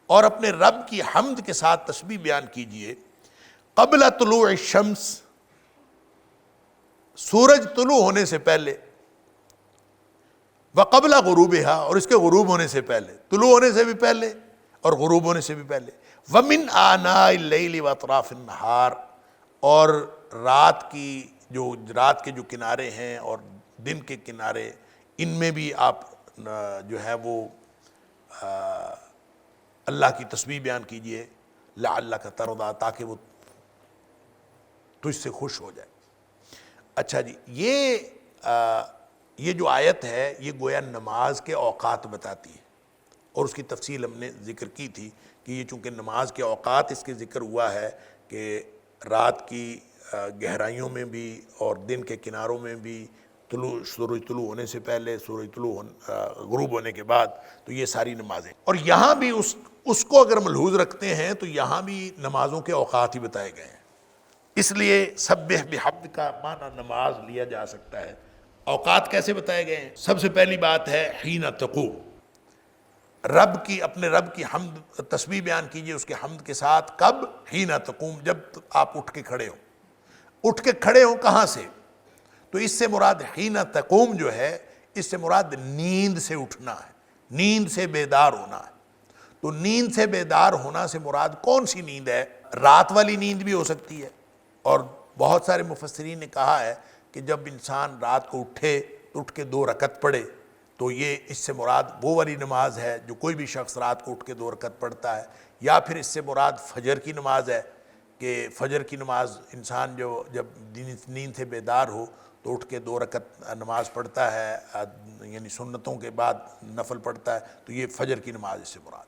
اور اپنے رب کی حمد کے ساتھ تسبیح بیان کیجئے. قبل طلوع الشمس، سورج طلوع ہونے سے پہلے. وقبل غروبها، اور اس کے غروب ہونے سے پہلے، طلوع ہونے سے بھی پہلے اور غروب ہونے سے بھی پہلے. ومن آناء اللیل واطراف النہار، اور رات کے جو کنارے ہیں اور دن کے کنارے، ان میں بھی آپ جو ہے وہ اللہ کی تسبیح بیان کیجئے. لعلک ترضی، تاکہ وہ تجھ سے خوش ہو جائے. اچھا جی، یہ جو آیت ہے یہ گویا نماز کے اوقات بتاتی ہے، اور اس کی تفصیل ہم نے ذکر کی تھی کہ یہ چونکہ نماز کے اوقات اس کے ذکر ہوا ہے کہ رات کی گہرائیوں میں بھی اور دن کے کناروں میں بھی، سورج طلوع ہونے سے پہلے، سورج غروب ہونے کے بعد، تو یہ ساری نمازیں. اور یہاں بھی اس کو اگر ملحوظ رکھتے ہیں تو یہاں بھی نمازوں کے اوقات ہی بتائے گئے ہیں. اس لیے سبح بحمد کا معنی نماز لیا جا سکتا ہے. اوقات کیسے بتائے گئے ہیں؟ سب سے پہلی بات ہے حین تقوم، اپنے رب کی حمد تسبیح بیان کیجئے اس کے حمد کے ساتھ. کب؟ حین تقوم، جب آپ اٹھ کے کھڑے ہوں. اٹھ کے کھڑے ہوں کہاں سے؟ تو اس سے مراد حین تقوم جو ہے، اس سے مراد نیند سے اٹھنا ہے، نیند سے بیدار ہونا ہے. تو نیند سے بیدار ہونا سے مراد کون سی نیند ہے؟ رات والی نیند بھی ہو سکتی ہے، اور بہت سارے مفسرین نے کہا ہے کہ جب انسان رات کو اٹھے تو اٹھ کے 2 رکعت پڑھے، تو یہ اس سے مراد وہ والی نماز ہے جو کوئی بھی شخص رات کو اٹھ کے 2 رکعت پڑھتا ہے. یا پھر اس سے مراد فجر کی نماز ہے کہ فجر کی نماز انسان جب نیند سے بیدار ہو تو اٹھ کے 2 رکعت نماز پڑھتا ہے، یعنی سنتوں کے بعد نفل پڑھتا ہے، تو یہ فجر کی نماز اس سے مراد.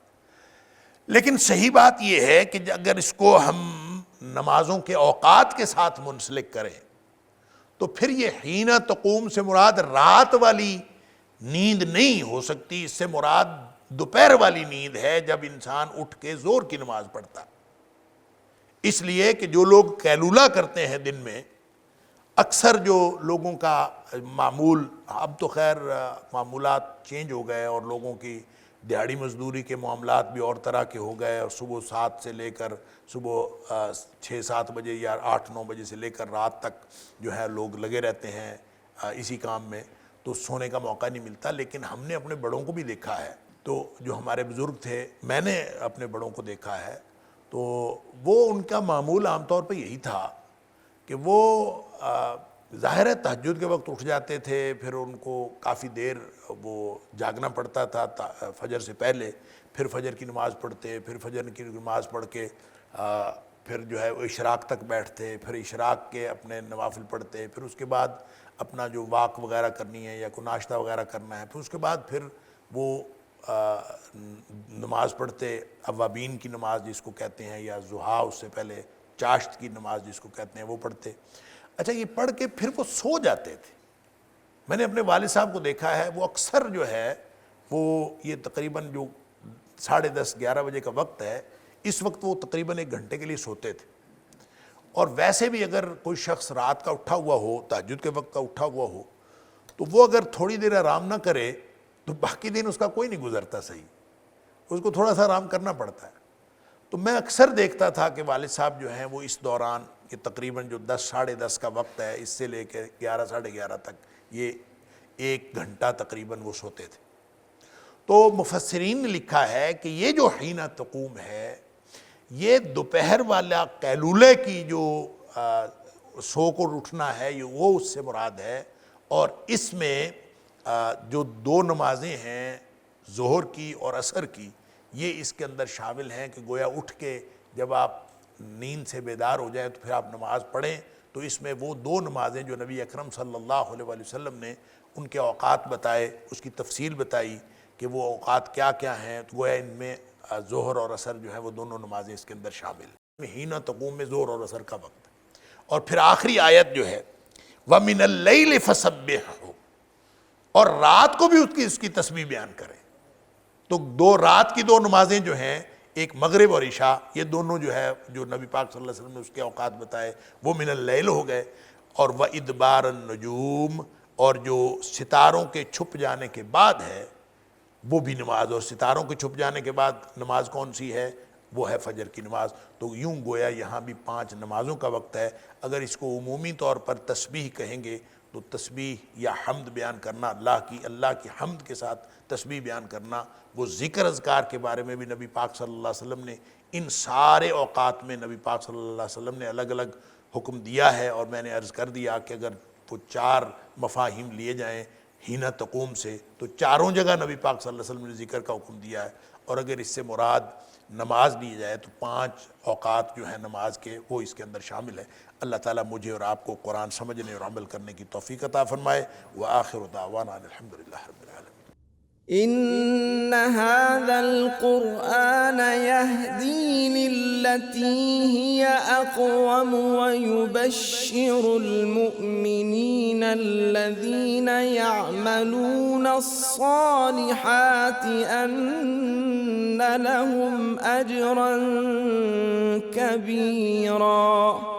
لیکن صحیح بات یہ ہے کہ اگر اس کو ہم نمازوں کے اوقات کے ساتھ منسلک کریں تو پھر یہ حین تقوم سے مراد رات والی نیند نہیں ہو سکتی. اس سے مراد دوپہر والی نیند ہے جب انسان اٹھ کے ظہر کی نماز پڑھتا. اس لیے کہ جو لوگ قیلولہ کرتے ہیں دن میں، اکثر جو لوگوں کا معمول، اب تو خیر معمولات چینج ہو گئے اور لوگوں کی دیہڑی مزدوری کے معاملات بھی اور طرح کے ہو گئے، اور صبح 7 سے لے کر صبح 6-7 بجے یا 8-9 بجے سے لے کر رات تک جو ہے لوگ لگے رہتے ہیں اسی کام میں. تو سونے کا موقع نہیں ملتا. لیکن ہم نے اپنے بڑوں کو بھی دیکھا ہے, تو جو ہمارے بزرگ تھے, میں نے اپنے بڑوں کو دیکھا ہے, تو وہ ان کا معمول عام طور پہ یہی تھا کہ وہ ظاہر ہے تہجد کے وقت اٹھ جاتے تھے, پھر ان کو کافی دیر وہ جاگنا پڑتا تھا فجر سے پہلے, پھر فجر کی نماز پڑھتے, پھر فجر کی نماز پڑھ کے پھر جو ہے وہ اشراق تک بیٹھتے, پھر اشراق کے اپنے نوافل پڑھتے, پھر اس کے بعد اپنا جو واک وغیرہ کرنی ہے یا کوئی ناشتہ وغیرہ کرنا ہے, پھر اس کے بعد پھر وہ نماز پڑھتے, اوابین کی نماز جس کو کہتے ہیں, یا ضحیٰ اس سے پہلے چاشت کی نماز جس کو کہتے ہیں, وہ پڑھتے. اچھا, یہ پڑھ کے پھر وہ سو جاتے تھے. میں نے اپنے والد صاحب کو دیکھا ہے, وہ اکثر جو ہے وہ یہ تقریباً جو 10:30 11 بجے کا وقت ہے, اس وقت وہ تقریباً 1 گھنٹے کے لیے سوتے تھے. اور ویسے بھی اگر کوئی شخص رات کا اٹھا ہوا ہو, تہجد کے وقت کا اٹھا ہوا ہو, تو وہ اگر تھوڑی دیر آرام نہ کرے تو باقی دن اس کا کوئی نہیں گزرتا صحیح, اس کو تھوڑا سا آرام کرنا پڑتا ہے. تو میں اکثر دیکھتا تھا کہ والد صاحب جو ہیں وہ اس دوران یہ تقریباً جو 10 10:30 کا وقت ہے, اس سے لے کے 11 11:30 تک یہ 1 گھنٹہ تقریباً وہ سوتے تھے. تو مفسرین نے لکھا ہے کہ یہ جو حین تقوم ہے, یہ دوپہر والا قیلولے کی جو سو کو اٹھنا ہے, یہ وہ اس سے مراد ہے. اور اس میں جو 2 نمازیں ہیں ظہر کی اور عصر کی, یہ اس کے اندر شامل ہیں کہ گویا اٹھ کے جب آپ نیند سے بیدار ہو جائیں تو پھر آپ نماز پڑھیں. تو اس میں وہ 2 نمازیں جو نبی اکرم صلی اللہ علیہ وآلہ وسلم نے ان کے اوقات بتائے, اس کی تفصیل بتائی کہ وہ اوقات کیا کیا ہیں, تو گویا ان میں ظہر اور عصر جو ہے وہ دونوں نمازیں اس کے اندر شامل ہیں. حین تقوم میں ظہر اور عصر کا وقت. اور پھر آخری آیت جو ہے وَمِنَ اللَّيْلِ فَسَبِّحْهُ, اور رات کو بھی اس کی تسبیح بیان کریں. تو 2 رات کی 2 نمازیں جو ہیں, ایک مغرب اور عشاء, یہ دونوں جو ہے جو نبی پاک صلی اللہ علیہ وسلم نے اس کے اوقات بتائے وہ من اللیل ہو گئے. اور وَإِدْبَارَ النُّجُومِ, اور جو ستاروں کے چھپ جانے کے بعد ہے وہ بھی نماز. اور ستاروں کے چھپ جانے کے بعد نماز کون سی ہے, وہ ہے فجر کی نماز. تو یوں گویا یہاں بھی 5 نمازوں کا وقت ہے. اگر اس کو عمومی طور پر تسبیح کہیں گے تو تسبیح یا حمد بیان کرنا, اللہ کی حمد کے ساتھ تسبیح بیان کرنا, وہ ذکر اذکار کے بارے میں بھی نبی پاک صلی اللہ علیہ وسلم نے ان سارے اوقات میں نبی پاک صلی اللہ علیہ وسلم نے الگ الگ حکم دیا ہے. اور میں نے عرض کر دیا کہ اگر وہ 4 مفاہیم لیے جائیں حین تقوم سے, تو چاروں جگہ نبی پاک صلی اللہ علیہ وسلم نے ذکر کا حکم دیا ہے. اور اگر اس سے مراد نماز لی جائے تو 5 اوقات جو ہیں نماز کے وہ اس کے اندر شامل ہے. اللہ تعالیٰ مجھے اور آپ کو قرآن سمجھنے اور عمل کرنے کی توفیق عطا فرمائے. وآخر دعوانا الحمدللہ رب العالمین. إن هذا القرآن يهدي للتي هي أقوم ويبشر المؤمنين الذين يعملون الصالحات أن لهم أجرا كبيرا.